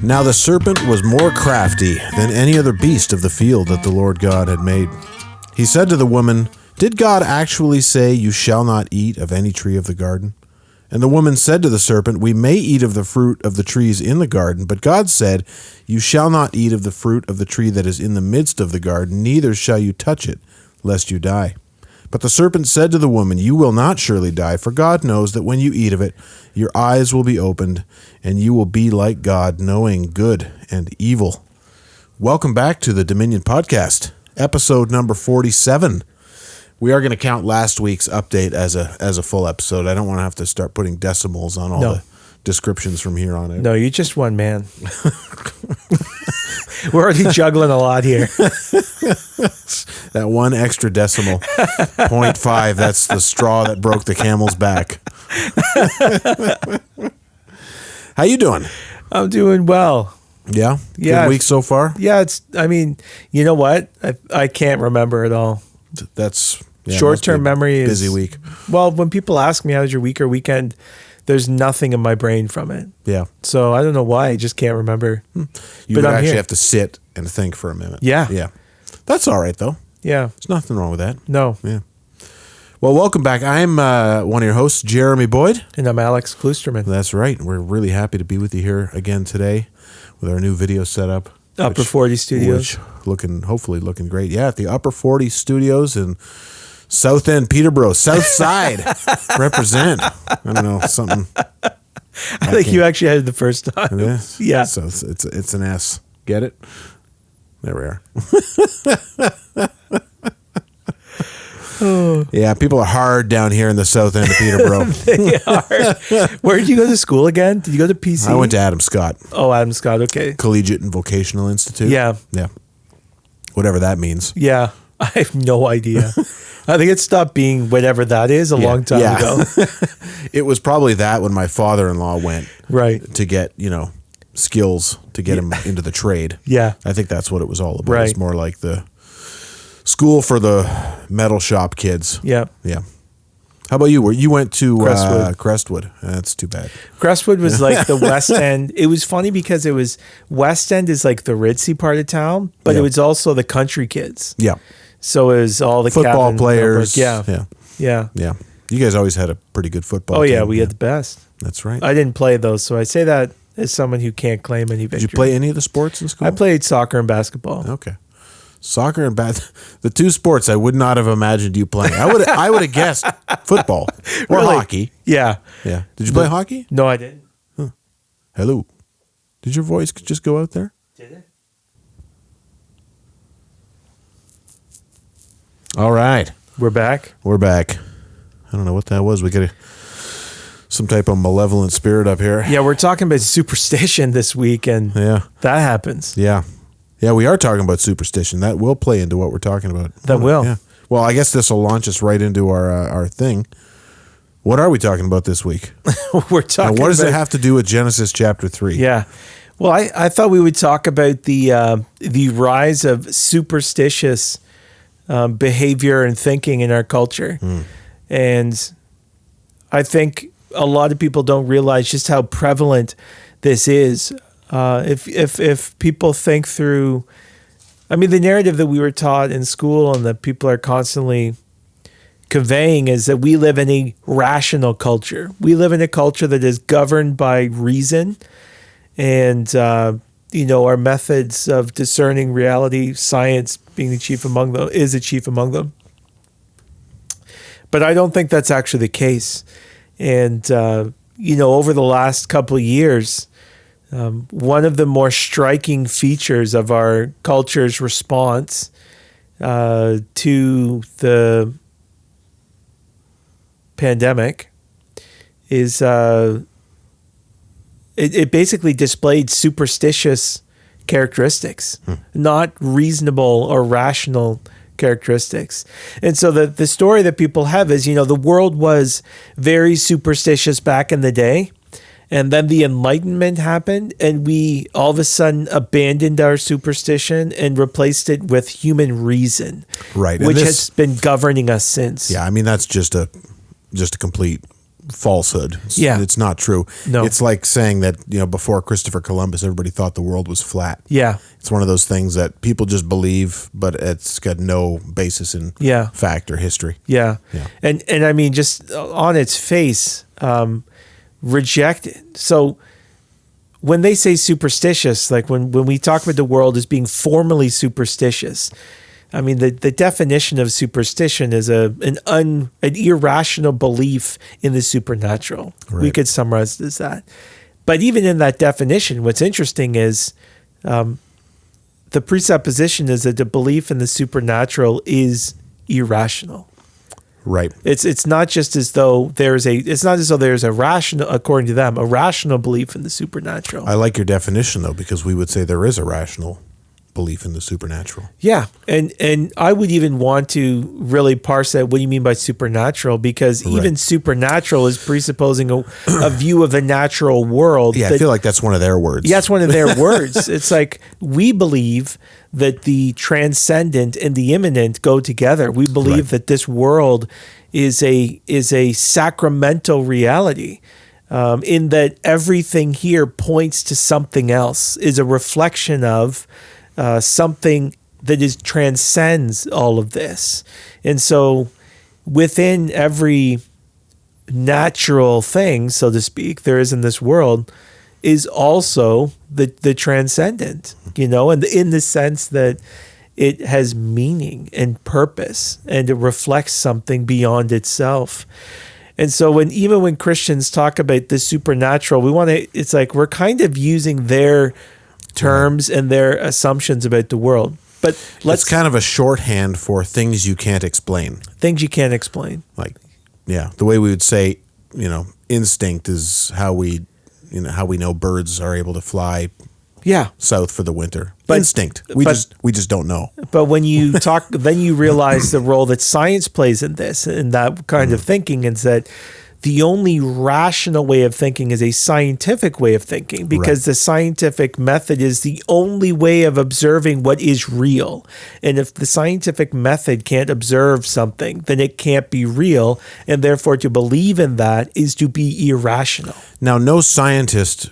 Now the serpent was more crafty than any other beast of the field that the Lord God had made. He said to the woman, "Did God actually say, 'You shall not eat of any tree of the garden'?" And the woman said to the serpent, "We may eat of the fruit of the trees in the garden, but God said, 'You shall not eat of the fruit of the tree that is in the midst of the garden, neither shall you touch it, lest you die.' But the serpent said to the woman, 'You will not surely die, for God knows that when you eat of it, your eyes will be opened, and you will be like God, knowing good and evil.'" Welcome back to the Dominion Podcast, episode number 47. We are going to count last week's update as a full episode. I don't want to have to start putting decimals on all the descriptions from here on out. No, you're just one man. We're already juggling a lot here. That one extra decimal, 0.5, that's the straw that broke the camel's back. How you doing? I'm doing well. Yeah? Yeah. Good week so far? Yeah, you know what? I can't remember it all. That's short-term memory is busy week. Well, when people ask me how's your week or weekend, there's nothing in my brain from it. Yeah. So I don't know why. I just can't remember. You But would I'm actually here. have to sit and think for a minute. Yeah. Yeah. That's all right, though. Yeah. There's nothing wrong with that. No. Yeah. Well, welcome back. I'm one of your hosts, Jeremy Boyd. And I'm Alex Klusterman. That's right. We're really happy to be with you here again today with our new video setup. Upper 40 Studios. Hopefully looking great. Yeah, at the Upper 40 Studios in South End, Peterborough, South Side. Represent. I don't know, something. I think you actually had it the first time. It is? Yeah. So it's an S. Get it? There we are. Yeah, people are hard down here in the South End of Peterborough. They are. Where did you go to school again? Did you go to PC? I went to Adam Scott. Oh, Adam Scott. Okay. Collegiate and Vocational Institute. Yeah. Yeah. Whatever that means. Yeah. I have no idea. I think it stopped being whatever that is a long time ago. It was probably that when my father-in-law went Right. to get, skills to get him into the trade. Yeah. I think that's what it was all about. Right. It's more like the school for the metal shop kids. Yeah. Yeah. How about you? You went to Crestwood. Crestwood. That's too bad. Crestwood was like the West End. It was funny because it was West End is like the ritzy part of town, but Yeah. it was also the country kids. Yeah. So it was all the Football Captain players. Millbrook. Yeah. Yeah. Yeah. You guys always had a pretty good football Oh, yeah. team. We had the best. That's right. I didn't play those. So I say that as someone who can't claim any victory. Did you play any of the sports in school? I played soccer and basketball. Okay. Soccer and the two sports I would not have imagined you playing. I would have guessed football or Really? hockey. Yeah. Yeah. Did you play hockey? No, I didn't. Hello. Did your voice just go out there? Did it? All right. We're back. We're back. I don't know what that was. We got some type of malevolent spirit up here. Yeah, we're talking about superstition this week, and Yeah. that happens. Yeah. Yeah, we are talking about superstition. That will play into what we're talking about. That will. Yeah. Well, I guess this will launch us right into our thing. What are we talking about this week? We're talking. And what does about, it have to do with Genesis chapter 3? Yeah. Well, I thought we would talk about the rise of superstitious behavior and thinking in our culture, and I think a lot of people don't realize just how prevalent this is. If people think through, I mean, the narrative that we were taught in school and that people are constantly conveying is that we live in a rational culture. We live in a culture that is governed by reason, and our methods of discerning reality, science being the chief among them, is the chief among them. But I don't think that's actually the case. And over the last couple of years, one of the more striking features of our culture's response to the pandemic is it basically displayed superstitious characteristics, not reasonable or rational characteristics. And so the story that people have is, the world was very superstitious back in the day. And then the Enlightenment happened, and we all of a sudden abandoned our superstition and replaced it with human reason, Right. And which this- has been governing us since. Yeah, I mean that's just a complete falsehood. Yeah. It's not true. No. It's like saying that, before Christopher Columbus, everybody thought the world was flat. Yeah. It's one of those things that people just believe, but it's got no basis in Yeah. fact or history. Yeah. Yeah. And I mean, just on its face, reject it. So when they say superstitious, like when we talk about the world as being formally superstitious, I mean, the definition of superstition is an irrational belief in the supernatural. Right. We could summarize it as that. But even in that definition, what's interesting is the presupposition is that the belief in the supernatural is irrational. Right. It's not just as though there's a rational, according to them, a rational belief in the supernatural. I like your definition, though, because we would say there is a rational belief in the supernatural. Yeah, and I would even want to really parse that. What do you mean by supernatural? Because even supernatural is presupposing a view of the natural world. Yeah, I feel like that's one of their words. Yeah, it's one of their words. It's like we believe that the transcendent and the immanent go together. We believe that this world is a sacramental reality. In that everything here points to something else, is a reflection of something that transcends all of this. And so within every natural thing, so to speak, there is in this world is also the transcendent, and in the sense that it has meaning and purpose and it reflects something beyond itself. And so even when Christians talk about the supernatural, it's like we're kind of using their terms and their assumptions about the world. But it's kind of a shorthand for things you can't explain. Things you can't explain. Like, yeah, the way we would say, instinct is how we know birds are able to fly south for the winter. But instinct. We just don't know. But when you talk, then you realize the role that science plays in this and that kind of thinking is that the only rational way of thinking is a scientific way of thinking, because the scientific method is the only way of observing what is real. And if the scientific method can't observe something, then it can't be real. And therefore, to believe in that is to be irrational. Now, no scientist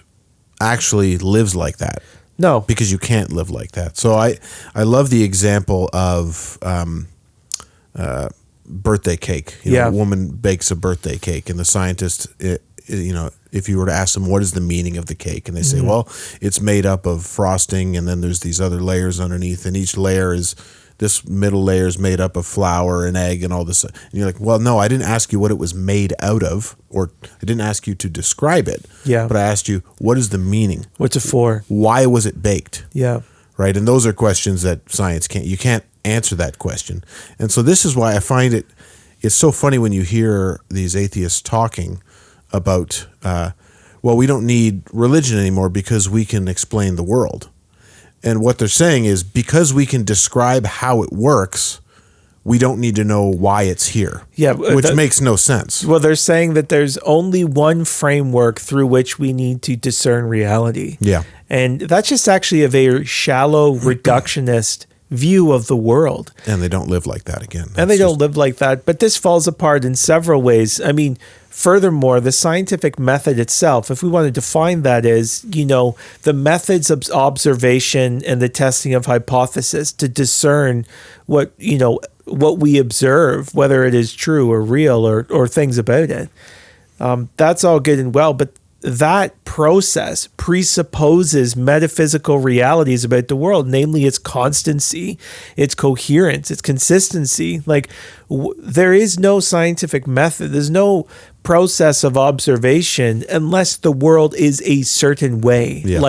actually lives like that. No. Because you can't live like that. So I love the example of birthday cake. A woman bakes a birthday cake, and the scientist, if you were to ask them what is the meaning of the cake, and they say, well, it's made up of frosting, and then there's these other layers underneath, and each layer is, this middle layer is made up of flour and egg and all this. And you're like, well, no, I didn't ask you what it was made out of, or I didn't ask you to describe it. Yeah. But I asked you, what is the meaning? What's it for? Why was it baked? Yeah. Right. And those are questions that science you can't answer that question. And so this is why I find it's so funny when you hear these atheists talking about, we don't need religion anymore because we can explain the world. And what they're saying is, because we can describe how it works, we don't need to know why it's here. Yeah, which makes no sense. Well, they're saying that there's only one framework through which we need to discern reality. Yeah. And that's just actually a very shallow, reductionist view of the world. And they don't live like that again. And they don't live like that. But this falls apart in several ways. I mean, furthermore, the scientific method itself, if we want to define that as, the methods of observation and the testing of hypothesis to discern what we observe, whether it is true or real or things about it, that's all good and well. But that process presupposes metaphysical realities about the world, namely its constancy, its coherence, its consistency. Like there is no scientific method. There's no process of observation unless the world is a certain way. Yeah.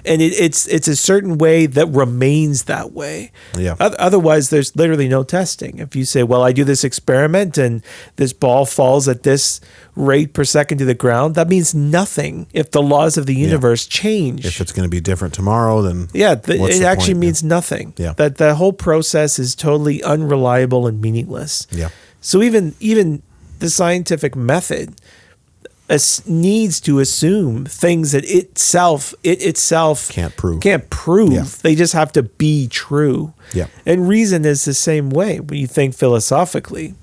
It's a certain way that remains that way. Yeah. Otherwise, there's literally no testing. If you say, well, I do this experiment and this ball falls at this rate per second to the ground, that means nothing if the laws of the universe change. If it's going to be different tomorrow, then it actually means nothing. Yeah. That the whole process is totally unreliable and meaningless. Yeah. So even the scientific method needs to assume things that it itself can't prove. Yeah. They just have to be true. Yeah. And reason is the same way when you think philosophically.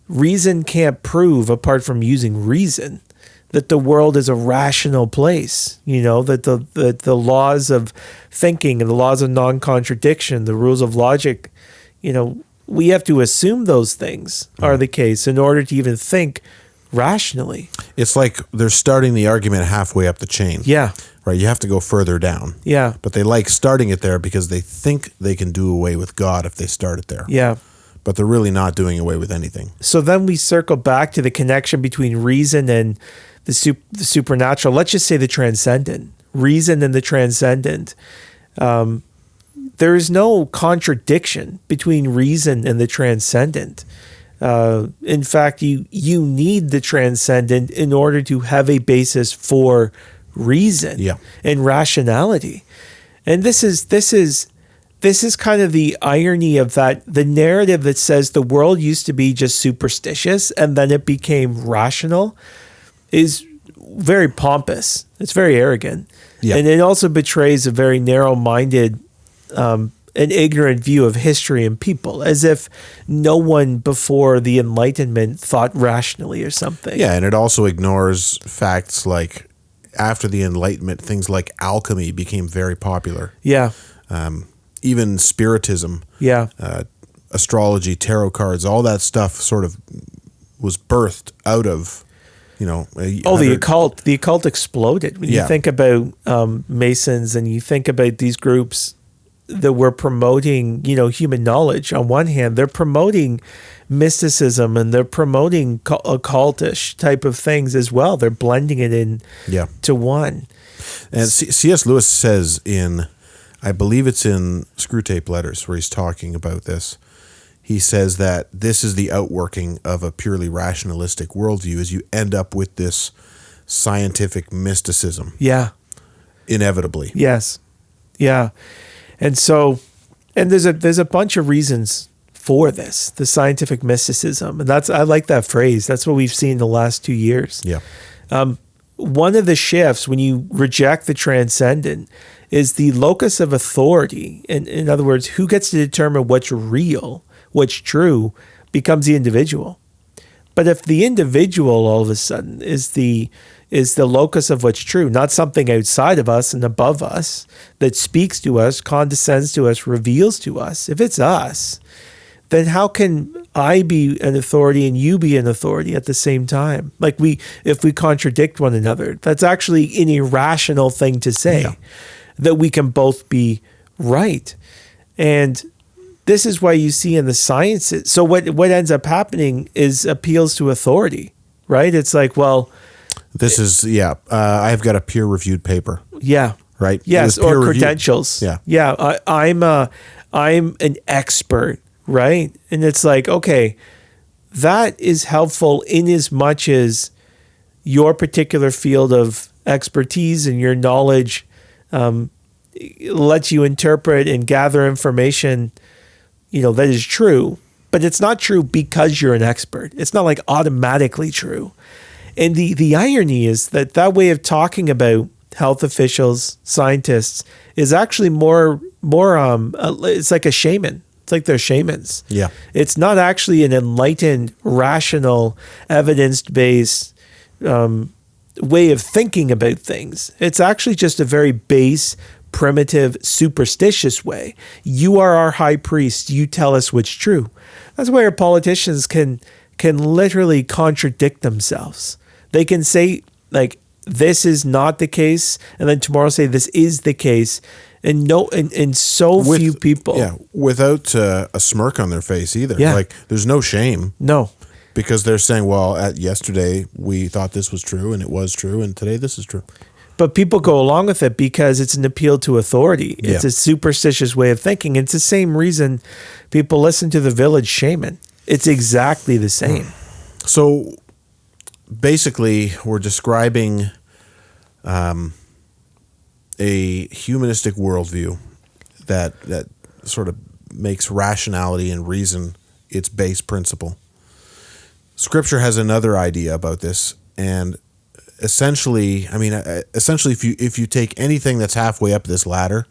reason can't prove, apart from using reason, that the world is a rational place, that the laws of thinking and the laws of non-contradiction, the rules of logic, we have to assume those things are the case in order to even think rationally. It's like they're starting the argument halfway up the chain. Yeah. Right? You have to go further down. Yeah. But they like starting it there because they think they can do away with God if they start it there. Yeah. But they're really not doing away with anything. So then we circle back to the connection between reason and the supernatural. Let's just say the transcendent. Reason and the transcendent. There is no contradiction between reason and the transcendent. In fact, you need the transcendent in order to have a basis for reason and rationality. And this is kind of the irony of that. The narrative that says the world used to be just superstitious and then it became rational is very pompous. It's very arrogant. Yeah. And it also betrays a very narrow-minded an ignorant view of history and people, as if no one before the Enlightenment thought rationally or something. Yeah, and it also ignores facts like after the Enlightenment, things like alchemy became very popular. Yeah. Even spiritism. Yeah. Astrology, tarot cards, all that stuff sort of was birthed out of, the occult. The occult exploded. When you think about Masons and you think about these groups that were promoting, human knowledge. On one hand, they're promoting mysticism and they're promoting occultish type of things as well. They're blending it in to one. And C.S. Lewis says I believe it's in Screwtape Letters where he's talking about this. He says that this is the outworking of a purely rationalistic worldview, is you end up with this scientific mysticism. Yeah. Inevitably. Yes. Yeah. And so, there's a bunch of reasons for this, the scientific mysticism. And I like that phrase. That's what we've seen the last 2 years. Yeah. One of the shifts when you reject the transcendent is the locus of authority. In other words, who gets to determine what's real, what's true, becomes the individual. But if the individual all of a sudden is the locus of what's true, not something outside of us and above us that speaks to us, condescends to us, reveals to us, if it's us, then how can I be an authority and you be an authority at the same time? Like if we contradict one another, that's actually an irrational thing to say, that we can both be right. And this is why you see in the sciences. So what ends up happening is appeals to authority, right? It's like, well, this is, I've got a peer-reviewed paper. Yeah. Right? Yes, or credentials. Yeah. Yeah, I'm an expert, right? And it's like, okay, that is helpful in as much as your particular field of expertise and your knowledge lets you interpret and gather information, that is true. But it's not true because you're an expert. It's not like automatically true. And the irony is that way of talking about health officials, scientists, is actually more it's like a shaman. It's like they're shamans. Yeah. It's not actually an enlightened, rational, evidence-based way of thinking about things. It's actually just a very base, primitive, superstitious way. You are our high priest. You tell us what's true. That's why our politicians can literally contradict themselves. They can say, like, this is not the case, and then tomorrow say this is the case, and few people. Yeah, without a smirk on their face either. Yeah. Like, there's no shame. No. Because they're saying, well, yesterday we thought this was true, and it was true, and today this is true. But people go along with it because it's an appeal to authority. It's a superstitious way of thinking. It's the same reason people listen to the village shaman. It's exactly the same. So basically, we're describing a humanistic worldview that sort of makes rationality and reason its base principle. Scripture has another idea about this, and essentially, if you take anything that's halfway up this ladder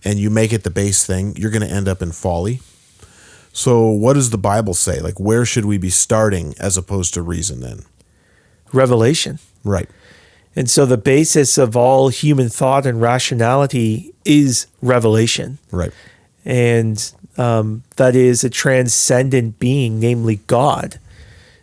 and you make it the base thing, you're going to end up in folly. So what does the Bible say? Like, where should we be starting as opposed to reason then? Revelation. Right. And so the basis of all human thought and rationality is revelation. Right. And that is a transcendent being, namely God,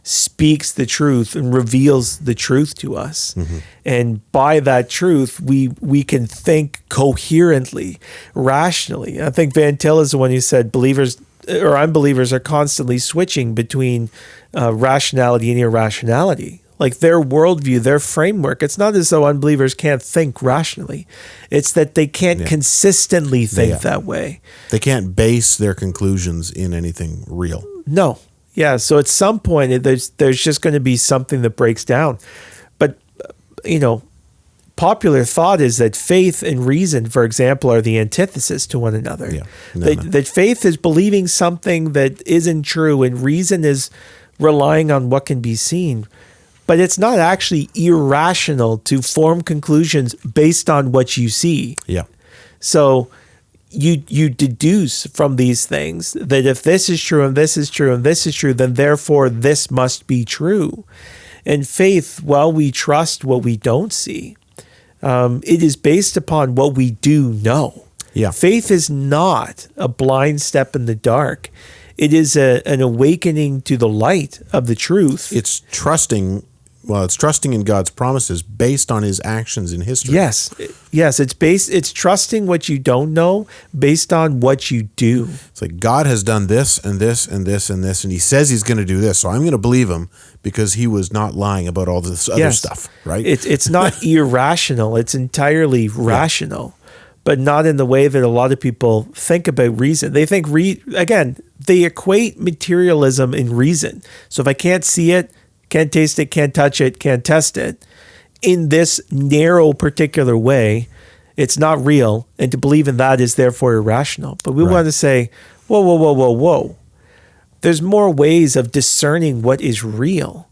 speaks the truth and reveals the truth to us. Mm-hmm. And by that truth, we can think coherently, rationally. I think Van Til is the one who said believers or unbelievers are constantly switching between rationality and irrationality. Like their worldview, their framework, it's not as though unbelievers can't think rationally. It's that they can't consistently think that way. They can't base their conclusions in anything real. No. Yeah. So at some point, there's just going to be something that breaks down. But, popular thought is that faith and reason, for example, are the antithesis to one another. Yeah. That faith is believing something that isn't true, and reason is relying on what can be seen. But it's not actually irrational to form conclusions based on what you see. Yeah. So you deduce from these things that if this is true and this is true and this is true, then therefore this must be true. And faith, while we trust what we don't see, it is based upon what we do know. Yeah. Faith is not a blind step in the dark. It is an awakening to the light of the truth. It's trusting in God's promises based on his actions in history. Yes. It's trusting what you don't know based on what you do. It's like God has done this and this and this and this, and he says he's going to do this. So I'm going to believe him because he was not lying about all this other stuff, right? It's not irrational. It's entirely rational, but not in the way that a lot of people think about reason. They think, they equate materialism and reason. So if I can't see it, can't taste it, can't touch it, can't test it, in this narrow particular way, it's not real. And to believe in that is therefore irrational. But we want to say, whoa. There's more ways of discerning what is real.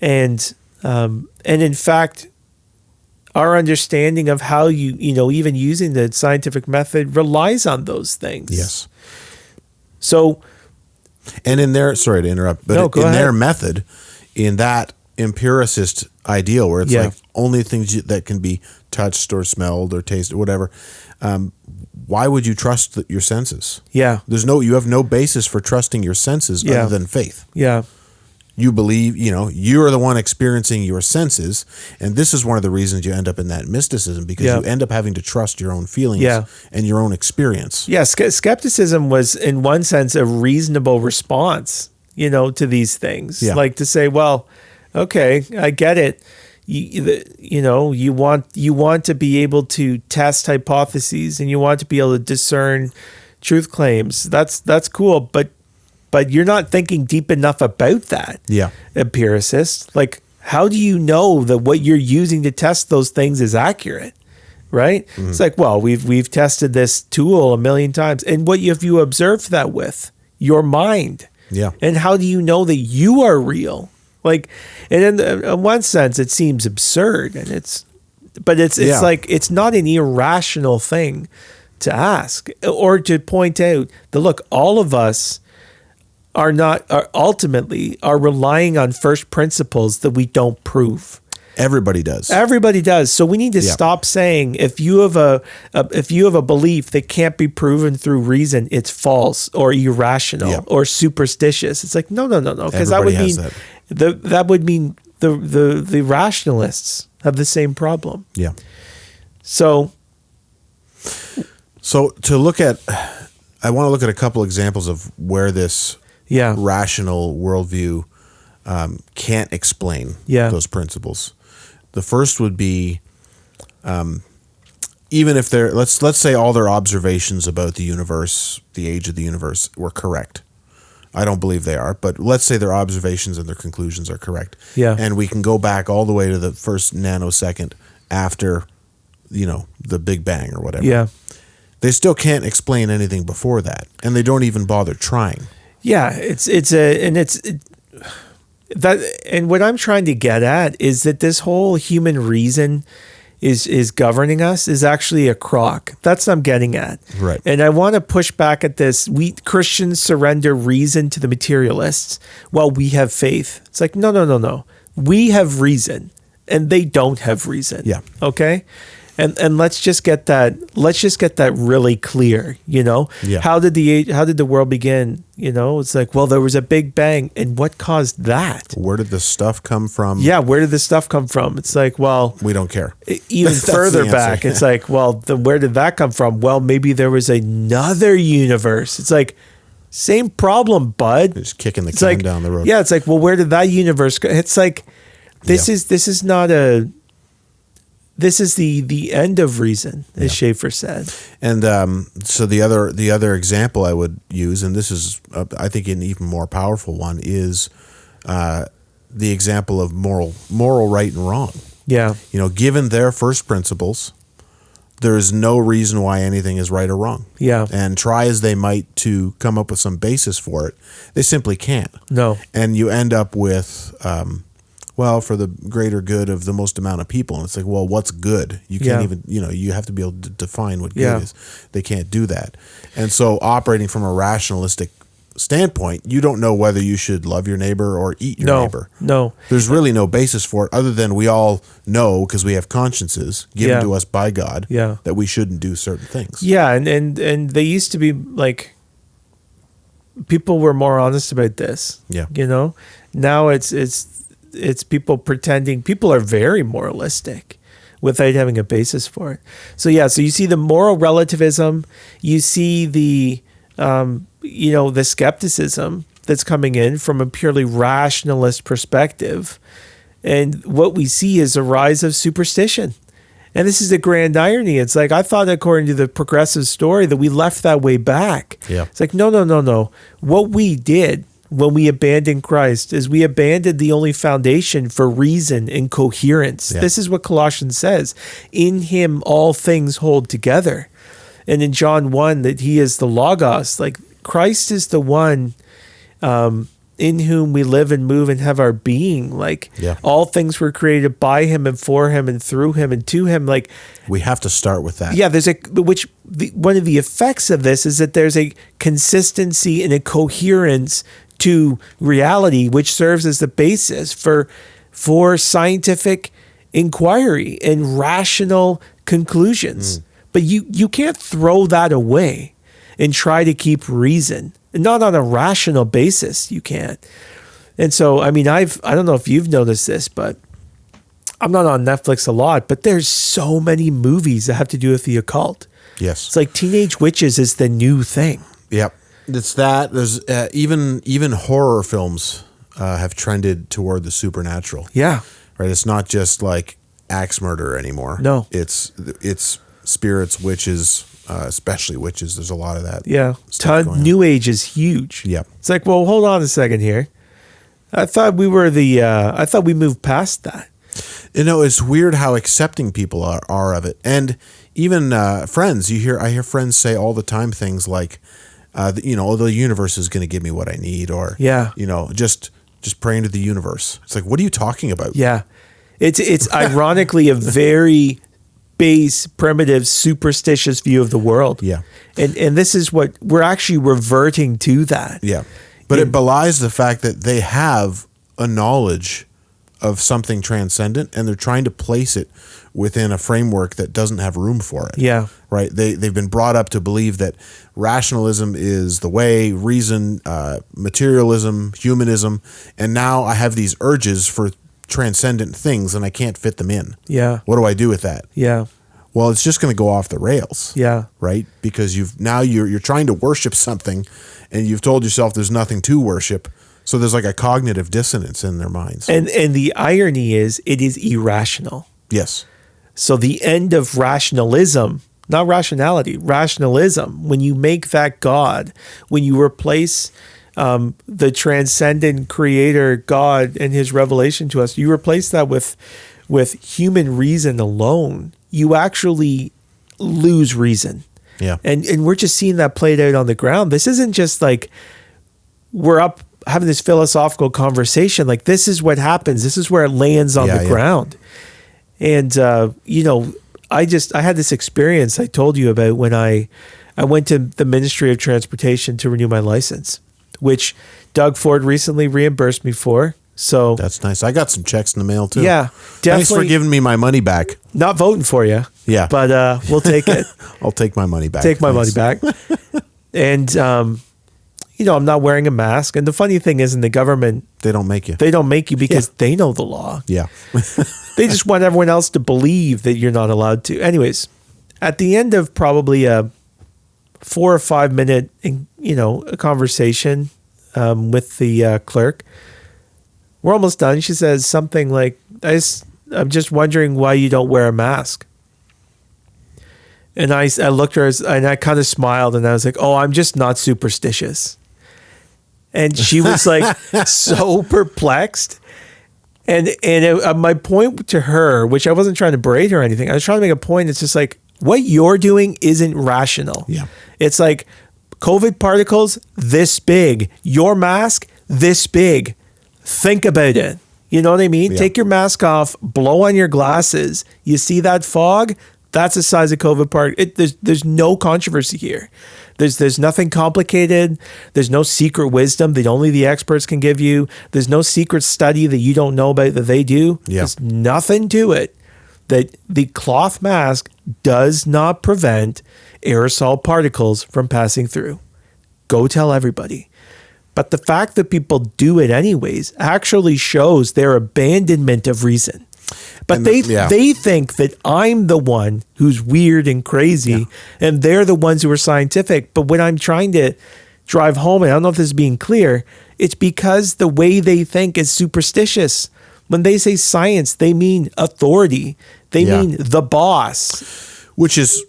And in fact, our understanding of how even using the scientific method relies on those things. Yes. So. And in their, sorry to interrupt, but in their method, in that empiricist ideal where it's like only things that can be touched or smelled or tasted or whatever, why would you trust your senses? Yeah. You have no basis for trusting your senses other than faith. Yeah. You believe, you're the one experiencing your senses. And this is one of the reasons you end up in that mysticism, because you end up having to trust your own feelings and your own experience. Yeah. Skepticism was in one sense a reasonable response, to these things. Yeah. Like to say, well, okay, I get it. You want to be able to test hypotheses and you want to be able to discern truth claims. That's cool, but you're not thinking deep enough about that. Yeah. Empiricist. Like, how do you know that what you're using to test those things is accurate? Right? Mm-hmm. It's like, well, we've tested this tool 1,000,000 times. And what have you observed that with? Your mind. Yeah. And how do you know that you are real? Like, and in one sense, it seems absurd, and it's like it's not an irrational thing to ask or to point out that look, all of us are ultimately relying on first principles that we don't prove. Everybody does. Everybody does. So we need to stop saying if you have a belief that can't be proven through reason, it's false or irrational or superstitious. It's like no, because that would mean the rationalists have the same problem. Yeah. So to look at, I want to look at a couple examples of where this rational worldview can't explain those principles. The first would be, even if let's say all their observations about the universe, the age of the universe, were correct. I don't believe they are, but let's say their observations and their conclusions are correct. Yeah. And we can go back all the way to the first nanosecond after, the Big Bang or whatever. Yeah. They still can't explain anything before that, and they don't even bother trying. Yeah, and what I'm trying to get at is that this whole human reason is governing us is actually a crock. That's what I'm getting at. Right. And I want to push back at this. We Christians surrender reason to the materialists while we have faith. It's like, no. We have reason and they don't have reason. Yeah. Okay? And let's just get that really clear, you know? Yeah. How did the world begin? You know, it's like, well, there was a big bang, and what caused that? Where did the stuff come from? Yeah, where did the stuff come from? It's like, well, We don't care. even That's further the back, answer. it's like, well, where did that come from? Well, maybe there was another universe. It's like, same problem, bud. Just kicking the It's can like, down the road. yeah, it's like, well, where did that universe go? It's like, this Yeah. is not a. This is the end of reason, as Yeah. Schaeffer said. And so the other example I would use, and this is I think an even more powerful one, is the example of moral right and wrong. Yeah, You know, given their first principles, there is no reason why anything is right or wrong. yeah, And try as they might to come up with some basis for it, they simply can't. no, And you end up with, well, for the greater good of the most amount of people. And it's like, well, what's good? You can't Yeah. even, you have to be able to define what good Yeah. is. They can't do that. And so operating from a rationalistic standpoint, you don't know whether you should love your neighbor or eat your neighbor. no. There's really no basis for it other than we all know, because we have consciences given Yeah. to us by God, Yeah. that we shouldn't do certain things. Yeah, and they used to be like, people were more honest about this. Yeah. You know, now it's people pretending. People are very moralistic without having a basis for it. So yeah, so you see the moral relativism, you see the the skepticism that's coming in from a purely rationalist perspective, and what we see is a rise of superstition. And this is the grand irony. It's like, I thought, according to the progressive story, that we left that way back. Yeah. It's like, no. What we did when we abandoned Christ is we abandoned the only foundation for reason and coherence. Yeah. This is what Colossians says. In him, all things hold together. And in John 1, that he is the Logos. Like, Christ is the one in whom we live and move and have our being. Like, Yeah. all things were created by him and for him and through him and to him. Like, We have to start with that. yeah, one of the effects of this is that there's a consistency and a coherence to reality, which serves as the basis for scientific inquiry and rational conclusions. But you can't throw that away and try to keep reason. Not on a rational basis, you can't. And so, I mean, I don't know if you've noticed this, but I'm not on Netflix a lot, but there's so many movies that have to do with the occult. Yes. It's like Teenage Witches is the new thing. Yep. It's that. There's even horror films have trended toward the supernatural. Yeah. Right. It's not just like axe murder anymore. No. It's spirits, witches, especially witches. There's a lot of that. Yeah. stuff going on. New Age is huge. Yep. It's like, well, hold on a second here. I thought we moved past that. You know, it's weird how accepting people are of it, and even friends. I hear friends say all the time things like, the universe is going to give me what I need, or Yeah. just praying to the universe. It's like, what are you talking about? Yeah. It's ironically a very base, primitive, superstitious view of the world. Yeah. And this is what we're actually reverting to that. Yeah. But it belies the fact that they have a knowledge of something transcendent, and they're trying to place it within a framework that doesn't have room for it. Yeah. Right. They've been brought up to believe that rationalism is the way, reason, materialism, humanism, and now I have these urges for transcendent things and I can't fit them in. Yeah. What do I do with that? Yeah. Well, it's just going to go off the rails. Yeah. Right? Because you're trying to worship something, and you've told yourself there's nothing to worship. So there's like a cognitive dissonance in their minds. And the irony is it is irrational. Yes. So the end of rationalism, not rationality, rationalism, when you make that God, when you replace the transcendent creator God and his revelation to us, you replace that with human reason alone, you actually lose reason. Yeah. And we're just seeing that played out on the ground. This isn't just like we're up having this philosophical conversation. Like, this is what happens. This is where it lands on the ground. And I had this experience I told you about when I went to the Ministry of Transportation to renew my license, which Doug Ford recently reimbursed me for. So that's nice. I got some checks in the mail too. Yeah, definitely. Thanks for giving me my money back. Not voting for you. Yeah, but we'll take it. I'll take my money back. Take my money back. And I'm not wearing a mask. And the funny thing is, in the government, they don't make you. They don't make you because they know the law. Yeah. They just want everyone else to believe that you're not allowed to. Anyways, at the end of probably a 4 or 5 minute, a conversation with the clerk, we're almost done. She says something like, I'm just wondering why you don't wear a mask. And I looked at her and I kind of smiled and I was like, oh, I'm just not superstitious. And she was like so perplexed. And my point to her, which I wasn't trying to berate her or anything, I was trying to make a point. It's just like, what you're doing isn't rational. Yeah. It's like COVID particles this big, your mask this big. Think about it. You know what I mean? Yeah. Take your mask off, blow on your glasses. You see that fog? That's the size of COVID particle. There's no controversy here. There's nothing complicated. There's no secret wisdom that only the experts can give you. There's no secret study that you don't know about that they do. Yeah. There's nothing to it. That the cloth mask does not prevent aerosol particles from passing through. Go tell everybody. But the fact that people do it anyways actually shows their abandonment of reason. But they think that I'm the one who's weird and crazy, and they're the ones who are scientific. But when I'm trying to drive home, and I don't know if this is being clear, it's because the way they think is superstitious. When they say science, they mean authority. They mean the boss. Which is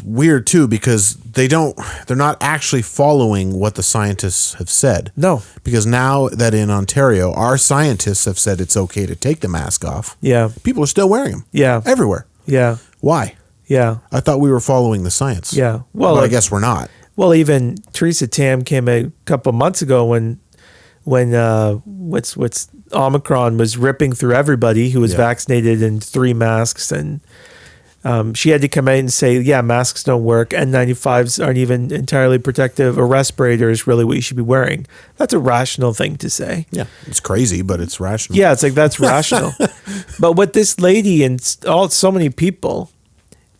weird too, because they're not actually following what the scientists have said. No. Because now that in Ontario, our scientists have said it's okay to take the mask off. Yeah. People are still wearing them. Yeah. Everywhere. Yeah. Why? Yeah. I thought we were following the science. Yeah. Well, but I guess we're not. Well, even Theresa Tam came a couple months ago when what's Omicron was ripping through everybody who was vaccinated in 3 masks, and she had to come out and say, yeah, masks don't work. N95s aren't even entirely protective. A respirator is really what you should be wearing. That's a rational thing to say. Yeah. It's crazy, but it's rational. Yeah, it's like, that's rational. But what this lady and so many people,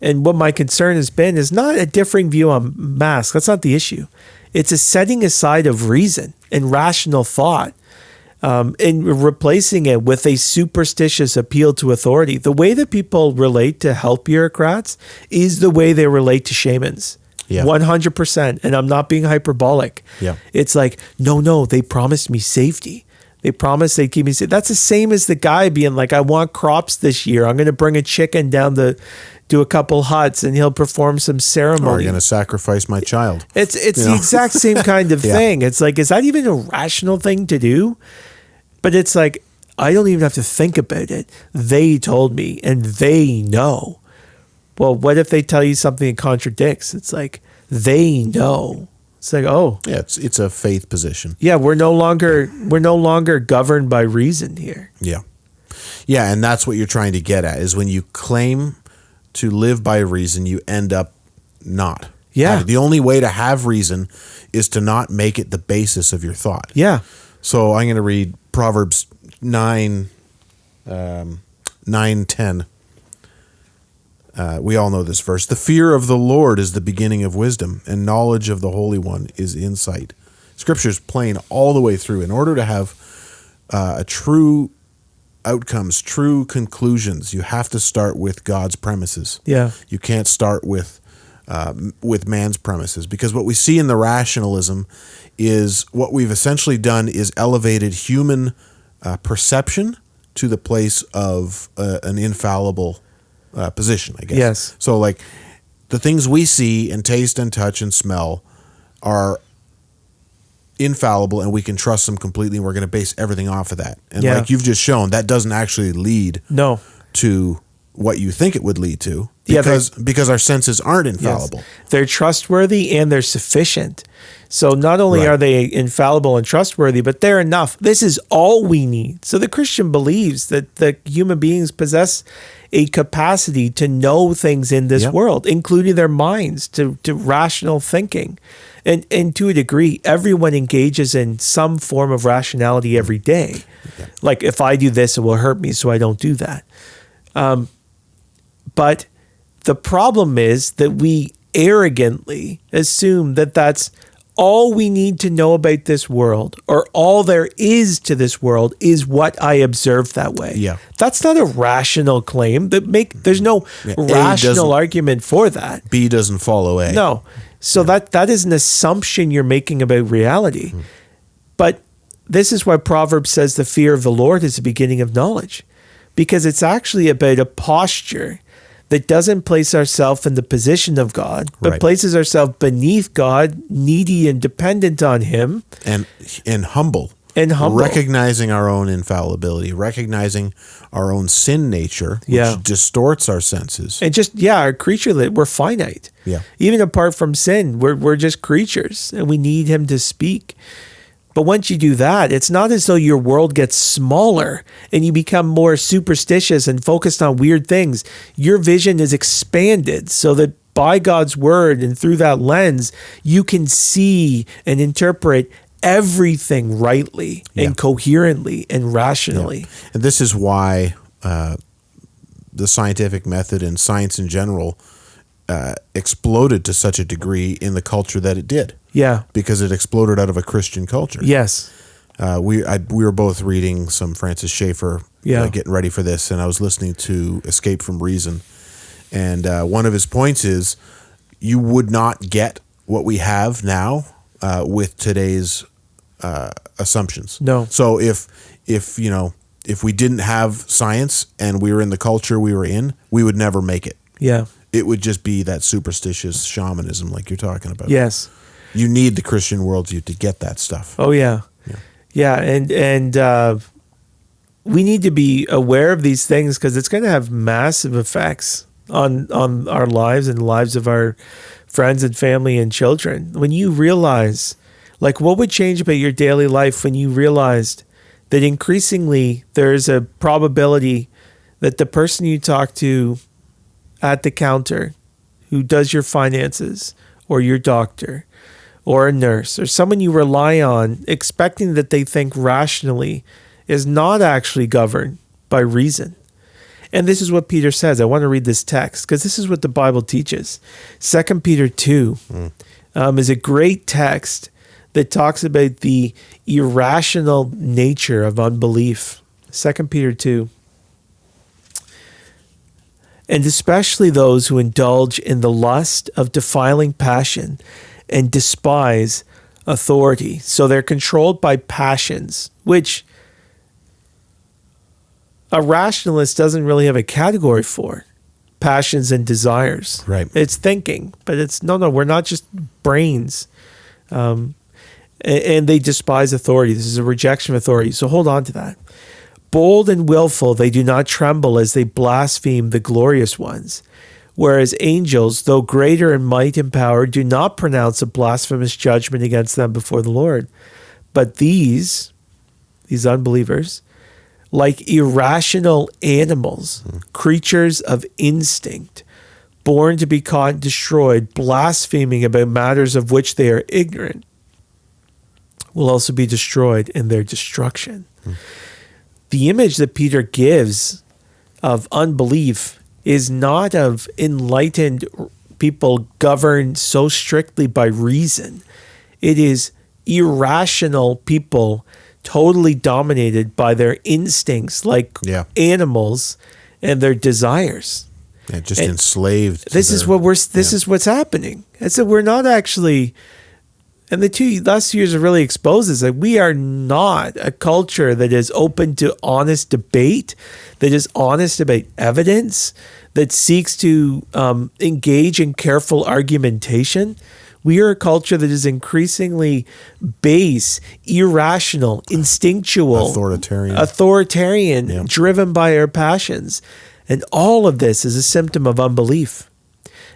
and what my concern has been, is not a differing view on masks. That's not the issue. It's a setting aside of reason and rational thought, and replacing it with a superstitious appeal to authority. The way that people relate to health bureaucrats is the way they relate to shamans. Yeah. 100%. And I'm not being hyperbolic. Yeah. It's like, no, they promised me safety. They promised they'd keep me safe. That's the same as the guy being like, I want crops this year. I'm going to bring a chicken down to a couple huts and he'll perform some ceremony. Or you're going to sacrifice my child. It's the exact same kind of thing. It's like, is that even a rational thing to do? But it's like, I don't even have to think about it. They told me and they know. Well, what if they tell you something that contradicts? It's like, they know. It's like, oh. Yeah, it's a faith position. Yeah, we're no longer governed by reason here. Yeah. Yeah, and that's what you're trying to get at, is when you claim to live by reason, you end up not. Yeah. The only way to have reason is to not make it the basis of your thought. Yeah. So I'm going to read Proverbs 9:10. We all know this verse. The fear of the Lord is the beginning of wisdom, and knowledge of the Holy One is insight. Scripture's plain all the way through. In order to have a true outcomes, true conclusions, you have to start with God's premises. Yeah. You can't start with man's premises, because what we see in the rationalism is what we've essentially done is elevated human perception to the place of an infallible position, I guess. Yes. So like the things we see and taste and touch and smell are infallible, and we can trust them completely, and we're going to base everything off of that. And like you've just shown, that doesn't actually lead No. to what you think it would lead to, Yeah, because our senses aren't infallible. Yes. They're trustworthy and they're sufficient. So not only Right. are they infallible and trustworthy, but they're enough. This is all we need. So the Christian believes that the human beings possess a capacity to know things in this Yep. world, including their minds, to rational thinking. And to a degree, everyone engages in some form of rationality every day. Like, if I do this, it will hurt me, so I don't do that. But the problem is that we arrogantly assume that that's all we need to know about this world, or all there is to this world is what I observe that way. Yeah. That's not a rational claim. There's no A rational doesn't- argument for that. B doesn't follow A. No. So that is an assumption you're making about reality. But this is why Proverbs says the fear of the Lord is the beginning of knowledge, because it's actually about a posture that doesn't place ourselves in the position of God, but Right. places ourselves beneath God, needy and dependent on Him. And humble. And humble. Recognizing our own infallibility, recognizing our own sin nature, which Yeah. distorts our senses. And just, our creature, we're finite. Yeah. Even apart from sin, we're just creatures and we need Him to speak. But once you do that, it's not as though your world gets smaller and you become more superstitious and focused on weird things. Your vision is expanded so that by God's word and through that lens, you can see and interpret everything rightly and coherently and rationally. And this is why the scientific method and science in general exploded to such a degree in the culture that it did. Yeah. Because it exploded out of a Christian culture. Yes. We were both reading some Francis Schaeffer, getting ready for this, and I was listening to Escape from Reason. And one of his points is, you would not get what we have now with today's assumptions. No. So if we didn't have science and we were in the culture we were in, we would never make it. Yeah. It would just be that superstitious shamanism like you're talking about. Yes. You need the Christian worldview to get that stuff. Oh, yeah. Yeah. And we need to be aware of these things because it's going to have massive effects on our lives and the lives of our friends and family and children. When you realize, like, what would change about your daily life when you realized that increasingly there's a probability that the person you talk to at the counter who does your finances, or your doctor, or a nurse, or someone you rely on, expecting that they think rationally, is not actually governed by reason. And this is what Peter says. I want to read this text because this is what the Bible teaches. 2 Peter 2 is a great text that talks about the irrational nature of unbelief. 2 Peter 2. And especially those who indulge in the lust of defiling passion and despise authority. So they're controlled by passions, which a rationalist doesn't really have a category for. Passions and desires. Right. It's thinking, but it's no, we're not just brains. And they despise authority. This is a rejection of authority. So hold on to that. Bold and willful, they do not tremble as they blaspheme the glorious ones. Whereas angels, though greater in might and power, do not pronounce a blasphemous judgment against them before the Lord. But these unbelievers, like irrational animals, creatures of instinct, born to be caught and destroyed, blaspheming about matters of which they are ignorant, will also be destroyed in their destruction. The image that Peter gives of unbelief is not of enlightened people governed so strictly by reason. It is irrational people totally dominated by their instincts like animals and their desires. Yeah, just enslaved. This is what's happening. And so we're not actually, and the 2 last years have really exposed this, that we are not a culture that is open to honest debate, that is honest about evidence, that seeks to engage in careful argumentation. We are a culture that is increasingly base, irrational, instinctual, authoritarian, driven by our passions. And all of this is a symptom of unbelief.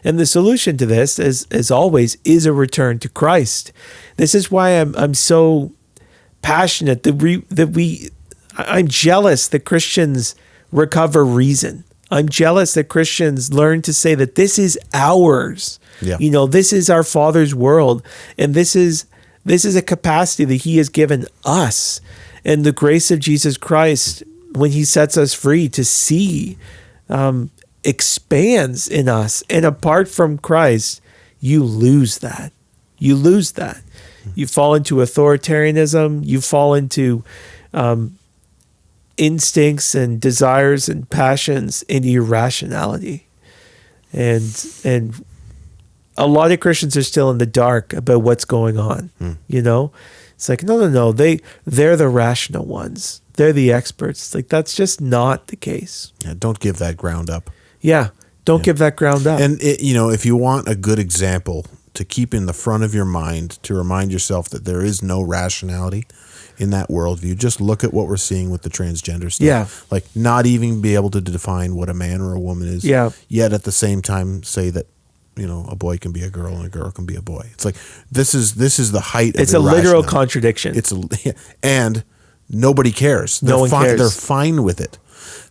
And the solution to this, as always, is a return to Christ. This is why I'm so passionate I'm jealous that Christians recover reason. I'm jealous that Christians learn to say that this is ours. Yeah. This is our Father's world, and this is a capacity that He has given us, and the grace of Jesus Christ, when He sets us free to see, expands in us. And apart from Christ, you lose that. You lose that. You fall into authoritarianism. You fall into instincts and desires and passions and irrationality. And a lot of Christians are still in the dark about what's going on. It's like, no. They're the rational ones. They're the experts. It's like, that's just not the case. Yeah, don't give that ground up. Yeah. Don't give that ground up. And if you want a good example to keep in the front of your mind, to remind yourself that there is no rationality in that worldview, just look at what we're seeing with the transgender stuff. Yeah. Like, not even be able to define what a man or a woman is. Yeah. Yet at the same time say that, a boy can be a girl and a girl can be a boy. It's like, this is the height of it's a literal irrationality. contradiction. And nobody cares. No one cares. They're fine with it.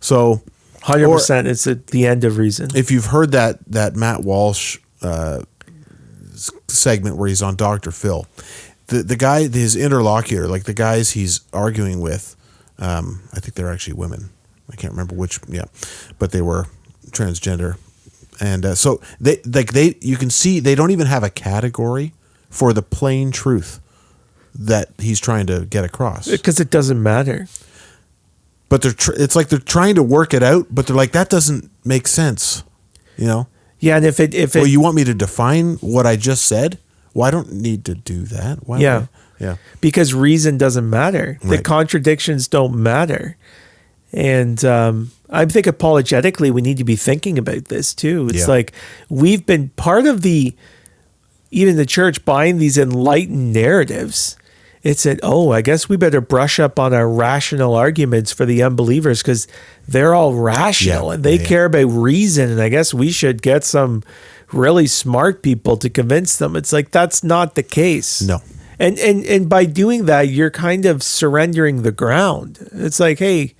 So 100%. It's at the end of reason. if you've heard that Matt Walsh segment where he's on Dr. Phil, the guy, his interlocutor, like the guys he's arguing with, I think they're actually women. I can't remember which, but they were transgender. And so you can see they don't even have a category for the plain truth that he's trying to get across. Because it doesn't matter. But it's like they're trying to work it out, but they're like, that doesn't make sense, Yeah, and if well, you want me to define what I just said? Well, I don't need to do that. Why? Yeah. Yeah. Because reason doesn't matter. The Right. contradictions don't matter. And I think apologetically, we need to be thinking about this too. It's Yeah. like we've been part of even the church buying these enlightened narratives. It said, I guess we better brush up on our rational arguments for the unbelievers because they're all rational and they care about reason. And I guess we should get some really smart people to convince them. It's like, that's not the case. No. And by doing that, you're kind of surrendering the ground. It's like, hey,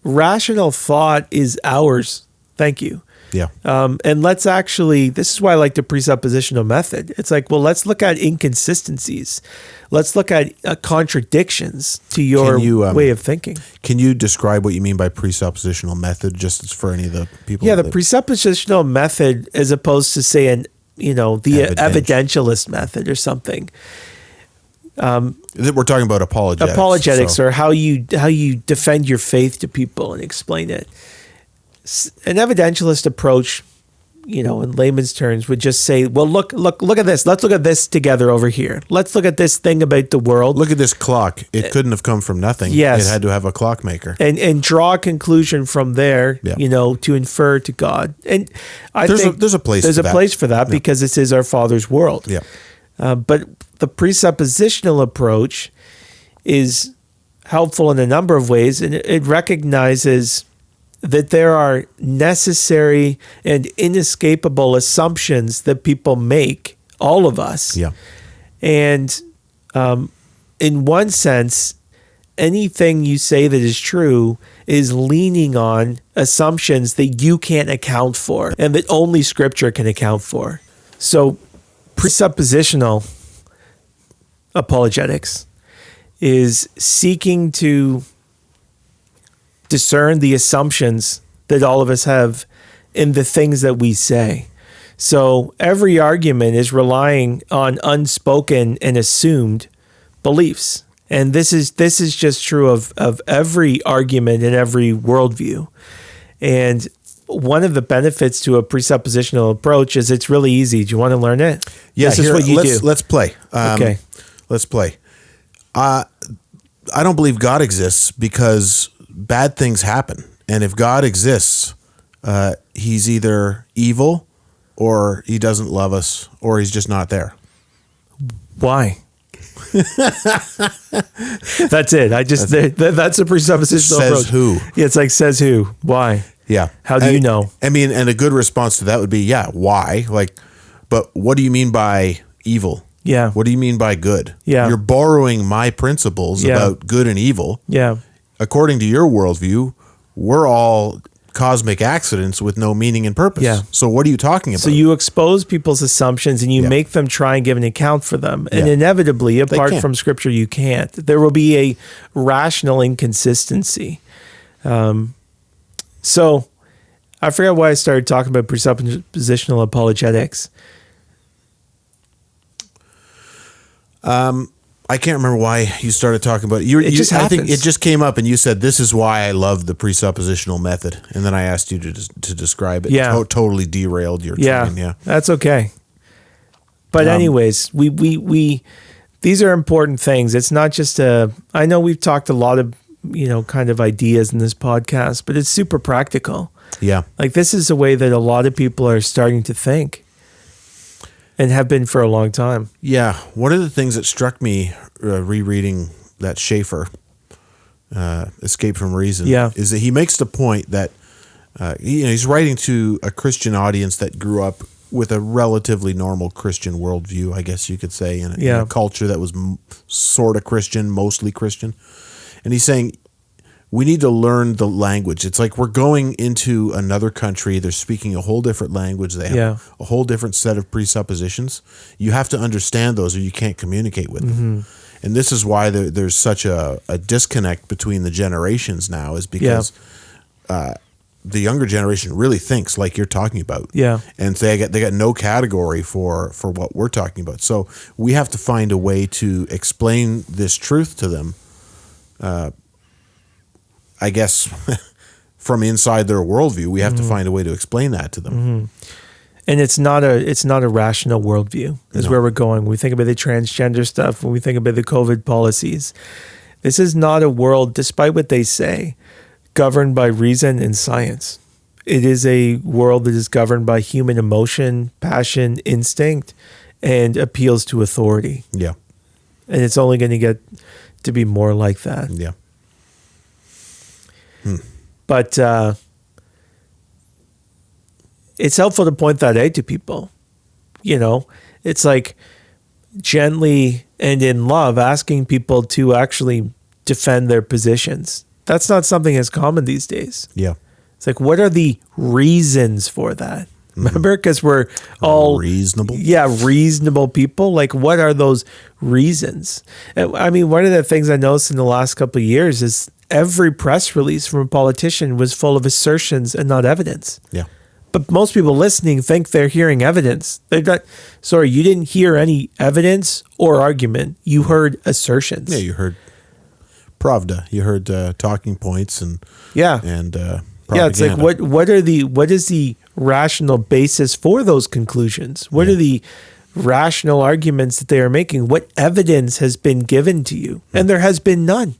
rational thought is ours. Thank you. Yeah. And let's actually, this is why I like the presuppositional method. It's like, well, let's look at inconsistencies. Let's look at contradictions to your way of thinking. Can you describe what you mean by presuppositional method, just for any of the people? Yeah, the presuppositional method, as opposed to saying, the evidentialist method or something. We're talking about apologetics. Apologetics, or how you defend your faith to people and explain it. An evidentialist approach, in layman's terms, would just say, well, look at this. Let's look at this together over here. Let's look at this thing about the world. Look at this clock. It couldn't have come from nothing. Yes. It had to have a clockmaker. And draw a conclusion from there, to infer to God. And I think there's a place there's for a that. place for that because this is our Father's world. Yeah. But the presuppositional approach is helpful in a number of ways, and it recognizes that there are necessary and inescapable assumptions that people make, all of us. Yeah. And in one sense, anything you say that is true is leaning on assumptions that you can't account for and that only Scripture can account for. So presuppositional apologetics is seeking to discern the assumptions that all of us have in the things that we say. So every argument is relying on unspoken and assumed beliefs. And this is just true of every argument and every worldview. And one of the benefits to a presuppositional approach is it's really easy. Do you want to learn it? Yeah, this is what you do. Let's play. Okay. Let's play. I don't believe God exists because bad things happen. And if God exists, he's either evil or he doesn't love us or he's just not there. Why? That's it. That's a presuppositional Says approach. who? Yeah, it's like says who? Why? Yeah. How do you know? I mean, and a good response to that would be, yeah, why? Like, but what do you mean by evil? Yeah. What do you mean by good? Yeah. You're borrowing my principles Yeah. about good and evil. Yeah. According to your worldview, we're all cosmic accidents with no meaning and purpose. Yeah. So what are you talking about? So you expose people's assumptions and you Yeah. make them try and give an account for them. And Yeah. inevitably, apart can't. from scripture, you can't. There will be a rational inconsistency. So I forget why I started talking about presuppositional apologetics. I can't remember why you started talking about it. It just I think happens. it just came up and you said, this is why I love the presuppositional method. And then I asked you to describe it. Yeah. Totally derailed your Yeah, train. Yeah. that's okay. But anyways, we these are important things. It's not just I know we've talked a lot of, kind of ideas in this podcast, but it's super practical. Yeah. Like this is a way that a lot of people are starting to think and have been for a long time. Yeah. One of the things that struck me rereading that Schaeffer, Escape from Reason, Yeah. is that he makes the point that he's writing to a Christian audience that grew up with a relatively normal Christian worldview, I guess you could say, in a culture that was sort of Christian, mostly Christian. And he's saying, we need to learn the language. It's like we're going into another country. They're speaking a whole different language. They have a whole different set of presuppositions. You have to understand those or you can't communicate with them. And this is why there's such a disconnect between the generations now, is because the younger generation really thinks like you're talking about. Yeah. And they got no category for what we're talking about. So we have to find a way to explain this truth to them, I guess, from inside their worldview. We have to find a way to explain that to them. And it's not a rational worldview is where we're going. When we think about the transgender stuff, when we think about the COVID policies, this is not a world, despite what they say, governed by reason and science. It is a world that is governed by human emotion, passion, instinct, and appeals to authority. Yeah. And it's only going to get to be more like that. Yeah. But it's helpful to point that out to people. It's like gently and in love asking people to actually defend their positions. That's not something as common these days. Yeah. It's like, what are the reasons for that? Remember, because we're all reasonable. Yeah, reasonable people. Like, what are those reasons? And, I mean, one of the things I noticed in the last couple of years is every press release from a politician was full of assertions and not evidence. Yeah. But most people listening think they're hearing evidence. They're not. Sorry, you didn't hear any evidence or argument. You heard assertions. Yeah, you heard Pravda. You heard talking points and propaganda. Yeah, it's like what is the rational basis for those conclusions? What are the rational arguments that they are making? What evidence has been given to you? And there has been none.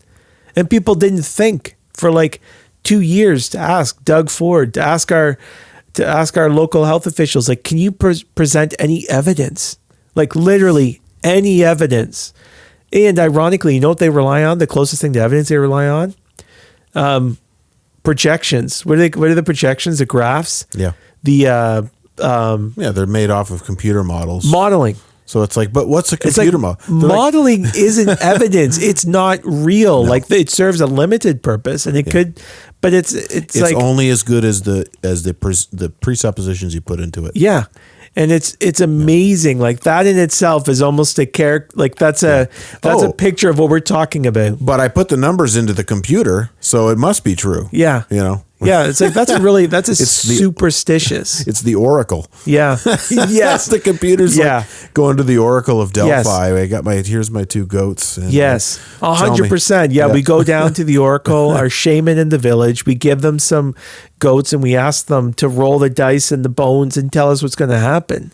And people didn't think for like 2 years to ask Doug Ford, to ask our local health officials, like, can you present any evidence? Like literally any evidence. And ironically, you know what they rely on? The closest thing to evidence they rely on? Projections. What are the projections? The graphs? Yeah. They're made off of computer models. Modeling. So it's like, but what's a computer model? Modeling isn't evidence. It's not real. No. Like it serves a limited purpose, and it could, but it's like only as good as the presuppositions you put into it. Yeah, and it's amazing. Like that in itself is almost a character. Like that's a picture of what we're talking about. But I put the numbers into the computer, so it must be true. Yeah, Yeah, it's like that's superstitious. It's the Oracle. Yeah. Yes. The computer's like going to the Oracle of Delphi. Yes. Here's my 2 goats. And, yes. 100%. Yeah, we go down to the Oracle, our shaman in the village. We give them some goats and we ask them to roll the dice and the bones and tell us what's going to happen.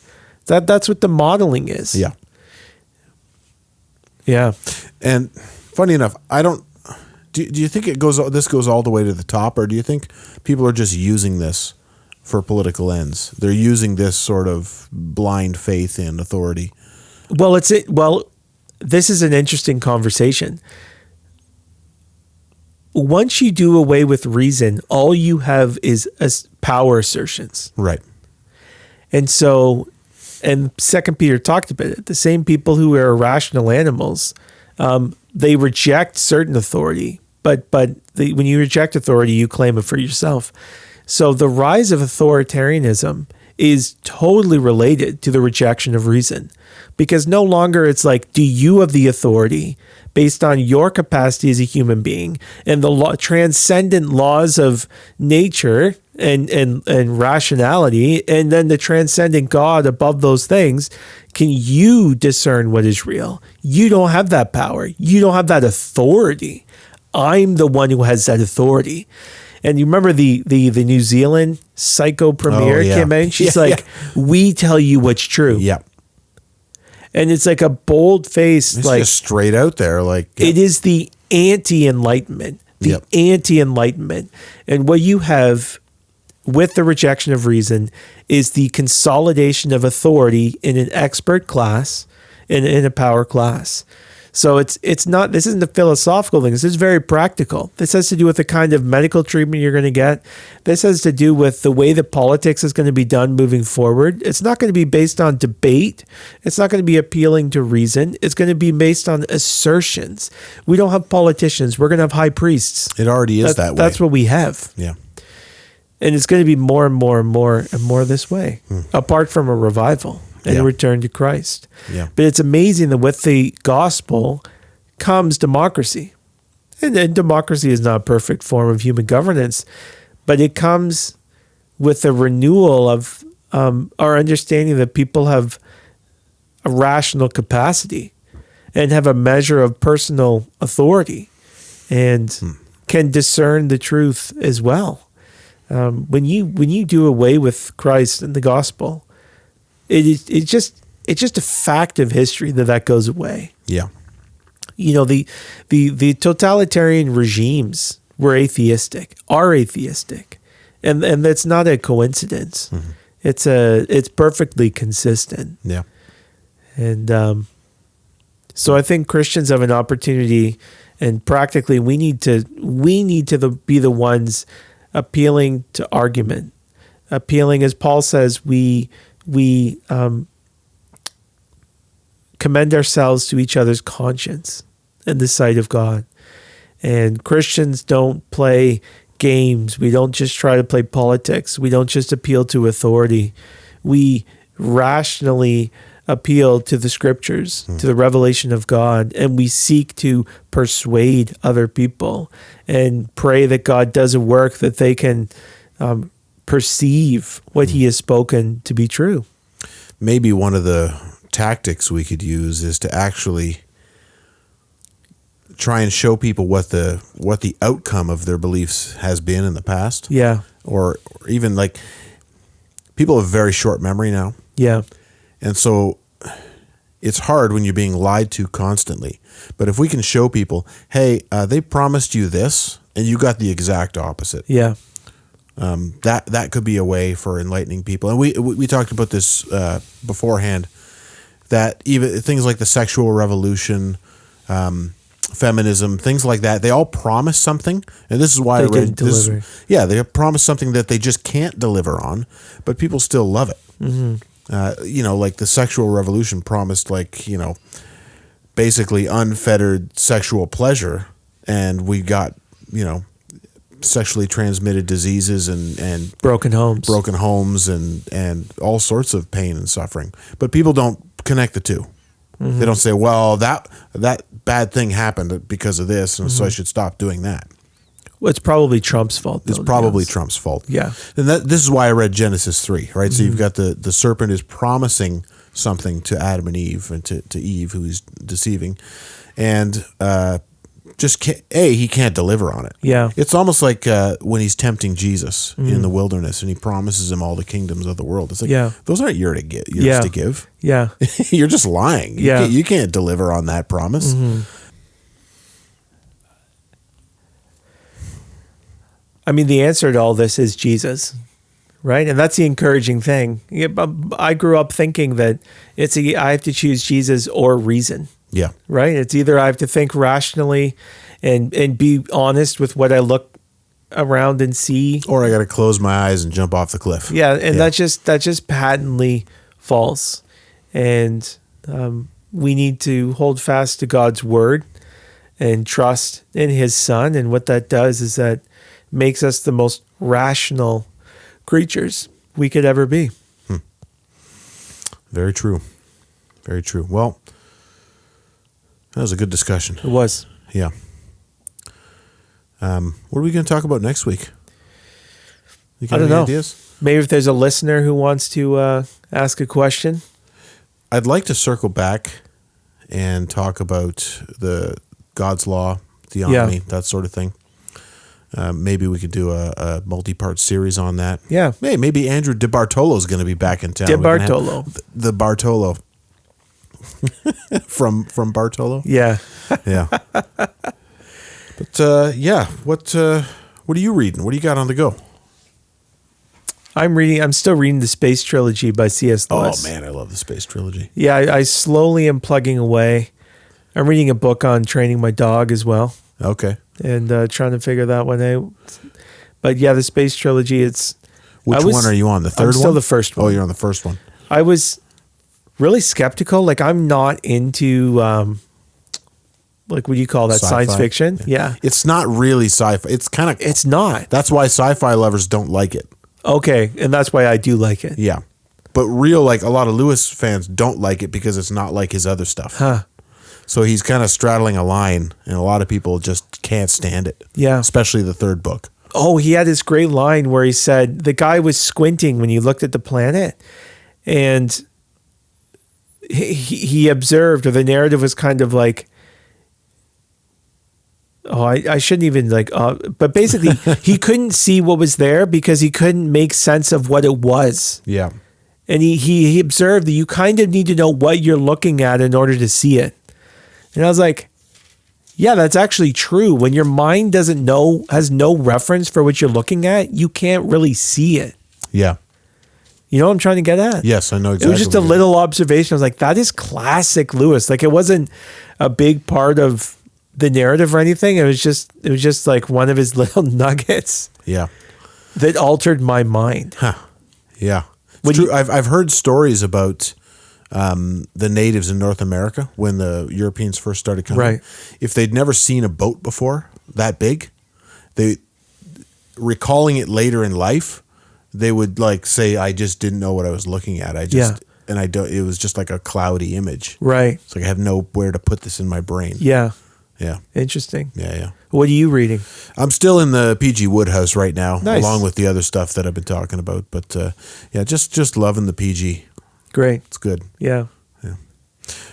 That's what the modeling is. Yeah. Yeah. And funny enough, Do you think this goes all the way to the top, or do you think people are just using this for political ends? They're using this sort of blind faith in authority. Well, this is an interesting conversation. Once you do away with reason, all you have is power assertions. Right. And so, and Second Peter talked about it. The same people who are irrational animals, they reject certain authority, but when you reject authority, you claim it for yourself. So the rise of authoritarianism is totally related to the rejection of reason, because no longer it's like, do you have the authority based on your capacity as a human being and the transcendent laws of nature and rationality, and then the transcendent God above those things. Can you discern what is real? You don't have that power. You don't have that authority. I'm the one who has that authority. And you remember the New Zealand psycho premier came out? She's like, we tell you what's true. Yeah. And it's like a bold face, It's like just straight out there. Like it is the anti-enlightenment, anti-enlightenment. And what you have with the rejection of reason is the consolidation of authority in an expert class, in a power class. So it's not, this isn't a philosophical thing. This is very practical. This has to do with the kind of medical treatment you're going to get. This has to do with the way that politics is going to be done moving forward. It's not going to be based on debate. It's not going to be appealing to reason. It's going to be based on assertions. We don't have politicians. We're going to have high priests. it already is that way. That's what we have. Yeah. And it's going to be more and more and more and more this way, apart from a revival and a return to Christ. Yeah. But it's amazing that with the gospel comes democracy. And democracy is not a perfect form of human governance, but it comes with a renewal of our understanding that people have a rational capacity and have a measure of personal authority and can discern the truth as well. When you do away with Christ and the gospel, it's just a fact of history that goes away. Yeah. You know, the totalitarian regimes are atheistic, and that's not a coincidence. Mm-hmm. It's perfectly consistent. Yeah. And so I think Christians have an opportunity, and practically we need to be the ones appealing to argument, appealing, as Paul says, we commend ourselves to each other's conscience in the sight of God. And Christians don't play games. We don't just try to play politics. We don't just appeal to authority. We rationally appeal to the scriptures, to the revelation of God, and we seek to persuade other people and pray that God does a work that they can perceive what he has spoken to be true. Maybe one of the tactics we could use is to actually try and show people what the outcome of their beliefs has been in the past. Yeah. Or even like people have very short memory now. Yeah. And so it's hard when you're being lied to constantly. But if we can show people, hey, they promised you this and you got the exact opposite. Yeah. That could be a way for enlightening people. And we talked about this beforehand, that even things like the sexual revolution, feminism, things like that, they all promise something. And this is why they didn't deliver. They promise something that they just can't deliver on, but people still love it. Mm-hmm. Like the sexual revolution promised, basically unfettered sexual pleasure, and we got, sexually transmitted diseases and broken homes and all sorts of pain and suffering. But people don't connect the two. Mm-hmm. They don't say, well, that bad thing happened because of this, and so I should stop doing that. Well, it's probably Trump's fault. It's probably Trump's fault. Yeah. And this is why I read Genesis 3, right? So you've got the serpent is promising something to Adam and Eve, and to Eve, who he's deceiving. And he can't deliver on it. Yeah. It's almost like when he's tempting Jesus in the wilderness and he promises him all the kingdoms of the world. It's like, those aren't yours to give. Yeah. You're just lying. You can't deliver on that promise. Mm-hmm. I mean, the answer to all this is Jesus, right? And that's the encouraging thing. I grew up thinking that I have to choose Jesus or reason. Yeah. right? It's either I have to think rationally and be honest with what I look around and see. Or I got to close my eyes and jump off the cliff. Yeah, and that's just patently false. And we need to hold fast to God's word and trust in his son. And what that does is that makes us the most rational creatures we could ever be. Very true. Very true. Well, that was a good discussion. It was. Yeah. What are we going to talk about next week? You got I don't any know. ideas? Maybe if there's a listener who wants to ask a question. I'd like to circle back and talk about the God's law, theonomy, that sort of thing. Maybe we could do a multi-part series on that. Yeah. Hey, maybe Andrew DeBartolo is going to be back in town. De We can have Bartolo. The Bartolo. from Bartolo? Yeah. Yeah. But what are you reading? What do you got on the go? I'm still reading the Space Trilogy by C.S. Lewis. Oh man, I love the Space Trilogy. Yeah, I slowly am plugging away. I'm reading a book on training my dog as well, Okay. and trying to figure that one out. But yeah, the Space Trilogy, Which one are you on? The third one? I'm still the first one. Oh, you're on the first one. I was really skeptical. Like, I'm not into, what do you call that? Sci-fi? Science fiction? Yeah. It's not really sci-fi. It's kind of. It's not. That's why sci-fi lovers don't like it. Okay. And that's why I do like it. Yeah. But a lot of Lewis fans don't like it because it's not like his other stuff. Huh. So he's kind of straddling a line, and a lot of people just can't stand it. Yeah. Especially the third book. Oh, he had this great line where he said the guy was squinting when he looked at the planet, and he observed, or the narrative was kind of like, I shouldn't even but basically he couldn't see what was there because he couldn't make sense of what it was. Yeah. And he observed that you kind of need to know what you're looking at in order to see it. And I was like, yeah, that's actually true. When your mind has no reference for what you're looking at, you can't really see it. Yeah. You know what I'm trying to get at? Yes, I know exactly. It was just a little observation. I was like, that is classic Lewis. Like, it wasn't a big part of the narrative or anything. It was just like one of his little nuggets Yeah. that altered my mind. Huh. Yeah. It's true. I've heard stories about the natives in North America when the Europeans first started coming. Right. If they'd never seen a boat before that big, recalling it later in life, they would say, I just didn't know what I was looking at. It was just like a cloudy image. Right. It's like I have nowhere to put this in my brain. Yeah. Yeah. Interesting. Yeah. What are you reading? I'm still in the PG Woodhouse right now, Nice. along with the other stuff that I've been talking about. But just loving the PG. Great. It's good. Yeah.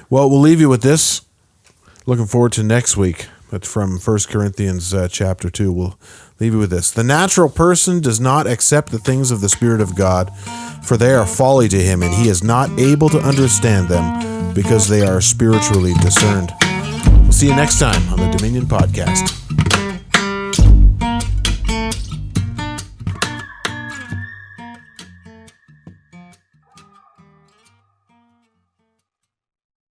Well, we'll leave you with this. Looking forward to next week. But from 1 Corinthians chapter 2, we'll leave you with this. The natural person does not accept the things of the Spirit of God, for they are folly to him, and he is not able to understand them because they are spiritually discerned. We'll see you next time on the Dominion Podcast.